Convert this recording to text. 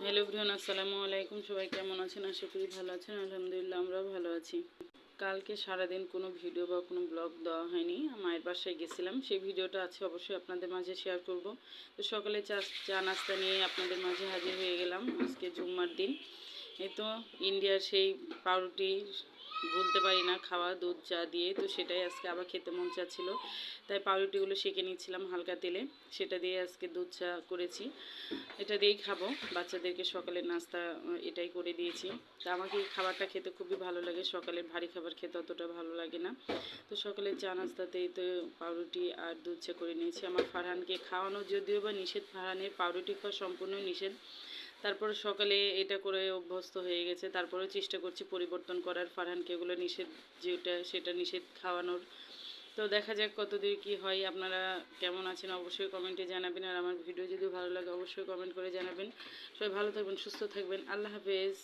Hello everyone, আসসালামু আলাইকুম। সবাই কেমন আছেন? আশা করি ভালো আছেন। আলহামদুলিল্লাহ আমরাও ভালো আছি। কালকে সারাদিন কোনো ভিডিও বা কোনো ব্লগ দেওয়া হয়নি। মায়ের বাসায় গেছিলাম, সেই ভিডিওটা আছে, অবশ্যই আপনাদের মাঝে শেয়ার করব। তো সকালে চা নাস্তা নিয়ে আপনাদের মাঝে হাজির হয়ে গেলাম। আজকে জুম্মার দিন। এই তো ইন্ডিয়ার সেই পাউরুটি ভুলতে পারি না খাওয়া, দুধ চা দিয়ে। তো সেটাই আজকে আবার খেতে মন চাচ্ছিল, তাই পাউরুটিগুলো সেঁকে নিচ্ছিলাম হালকা তেলে। সেটা দিয়ে আজকে দুধ চা করেছি, এটা দিয়েই খাবো। বাচ্চাদেরকে সকালের নাস্তা এটাই করে দিয়েছি। তা আমাকে এই খাবারটা খেতে খুবই ভালো লাগে, সকালের ভারী খাবার খেতে অতটা ভালো লাগে না। তো সকালের চা নাস্তাতেই তো পাউরুটি আর দুধ চা করে নিয়েছি। আমার ফারহানকে খাওয়ানো যদিও বা নিষেধ, ফারহানের পাউরুটি খাওয়া সম্পূর্ণ নিষেধ। তারপরে সকালে এটা করে অভ্যস্ত হয়ে গেছে, তারপরেও চেষ্টা করছি পরিবর্তন করার, ফারহানকে এগুলো নিষেধ যেটা সেটা নিষেধ খাওয়ানোর। তো দেখা যাক কতদূর কী হয়। আপনারা কেমন আছেন অবশ্যই কমেন্টে জানাবেন, আর আমার ভিডিও যদি ভালো লাগে অবশ্যই কমেন্ট করে জানাবেন। সবাই ভালো থাকবেন, সুস্থ থাকবেন। আল্লাহ হাফেজ।